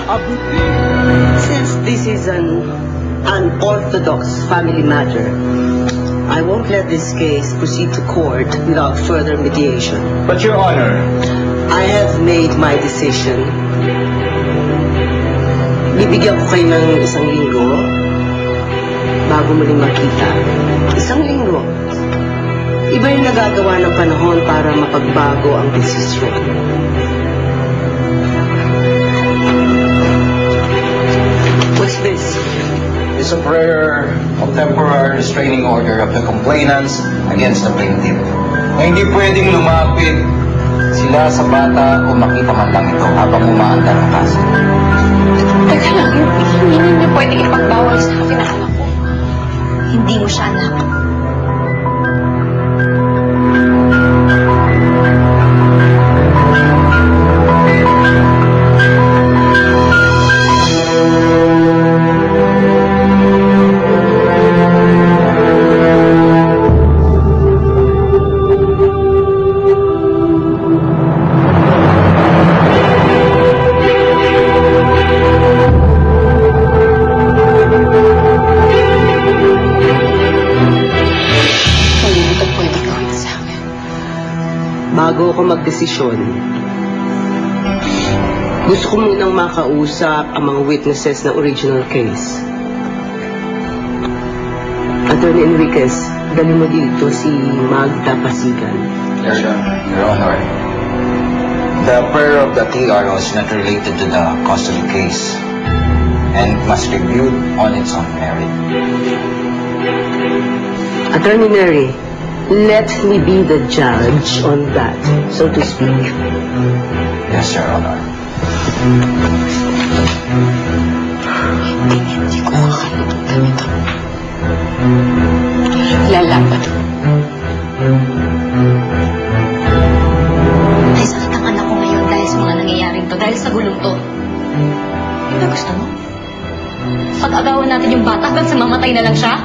Since this is an unorthodox family matter, I won't let this case proceed to court without further mediation. But Your Honor, I have made my decision. Bibigyan ko kayo ng 1 linggo bago muling makita. 1 linggo. Iba yung nagagawa ng panahon para mapagbago ang desisyon. What's this? it's a prayer of temporary restraining order of the complainants against the plaintiff. Na hindi pwedeng lumapit sila sa bata o makita man lang ito habang umaandar ang kaso. Teka lang, hindi ninyo pwedeng ipagbawal sa akin ang anak ko. Hindi mo siya anak. Bago ako magdesisyon, gusto ko munang makausap ang mga witnesses ng original case. Attorney Enriquez, dali mo dito si Magda Pasigan. Yes, Your Honor. The prayer of the TRO is not related to the custody case and must be viewed on its own merit. Attorney Mary, let me be the judge on that, so to speak. Yes, Your Honor. Hindi ko makakalimutan ito. Lalaban. Naisakit ang anak ko ngayon dahil sa mga nangyayaring to, dahil sa gulong to. Ano gusto mo? Pag-agawan natin yung bata hanggang sa mamatay na lang siya?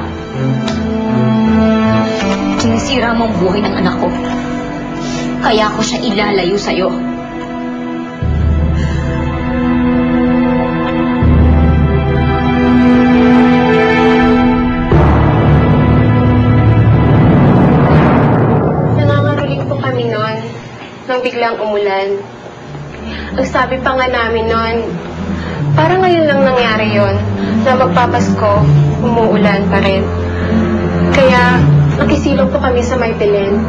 Sinisira mo ang buhay ng anak ko. Kaya ako siya ilalayo sa'yo. Nangangaroling po kami noon nang biglang umulan. Ang sabi pa nga namin noon, parang ngayon lang nangyari yon na magpapasko, umuulan pa rin. Kaya nakisilong po kami sa may Belen.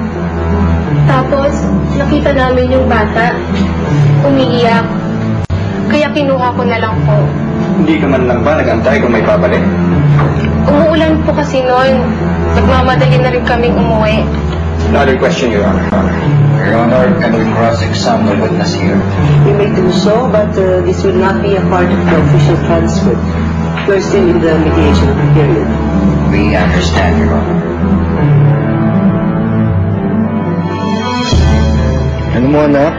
Tapos, nakita namin yung bata, umiiyak. Kaya kinuha ko na lang po. Hindi ka man lang ba nag-antay kung may babalik? Umuulan po kasi noon. Nagmamadali na rin kaming umuwi. Another question, Your Honor. Your Honor, can we cross-examine the witness here? We may do so, but this will not be a part of the official transcript. We're still in the mediation period. We understand, Your Honor. Ano mo, anak?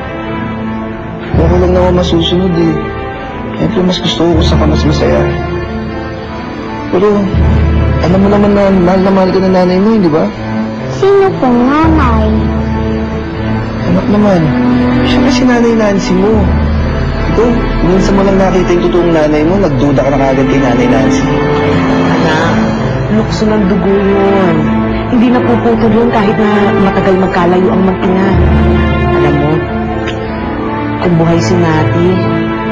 Ako lang naman masusunod eh. Siyempre, mas gusto ko kung saan ka mas masaya. Pero, alam mo naman na mahal ka ng nanay mo, di ba? Sino pong nanay? Anak naman, siya kasi nanay Nancy mo. Ikaw, minsan mo lang nakita yung totoong nanay mo, nagduda ka na kagad kay nanay Nancy. Anak, lukso ng dugo yun. Hindi napuputol yun kahit na matagal magkalayo ang mag-ina. Alam mo, kung buhay si Nati,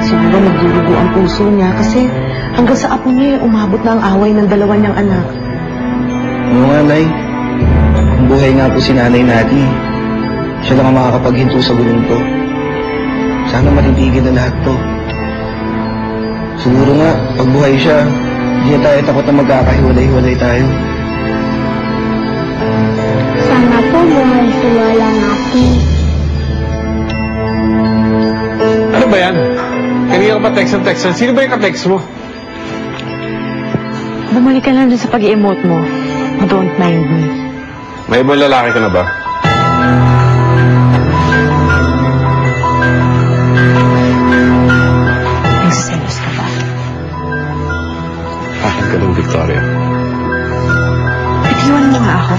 siguro nagdurugo ang puso niya kasi hanggang sa apo niya umabot na ang away ng dalawa niyang anak. Oo nga, Nay. Kung buhay nga po si nanay Nati, siya lang ang makakapaghinto sa gulong to. Sana matitigil na lahat to. Siguro nga, pag buhay siya, hindi na tayo takot na magkakahiwalay-hiwalay tayo. Sana po buhay si Lola natin. Ano ba yan? Kanina ka pa text. Sino ba yung ka-text mo? Bumalik ka lang dun sa pag-i-emote mo. Don't mind me. May ibang lalaki ka na ba? Nagsiselos ka ba? Akin ka lang, Victoria. Bitiwan mo nga ako.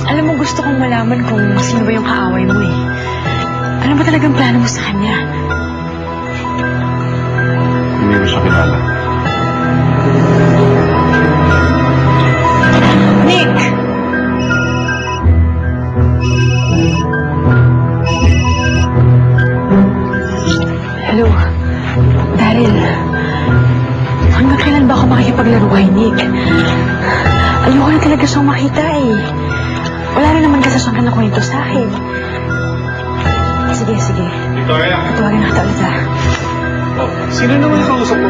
Alam mo, gusto kong malaman kung sino ba yung kaaway mo eh. Ano ba talagang plano mo sa kanya? hanggang kailan ba ako makikipaglaro kay Nick? Ayoko na talaga siyang makita eh. Wala rin naman kasasangkan na kwento sa akin. Sige. Victoria? Tatawagan na kita ulit ah. Sino naman yung kausap mo?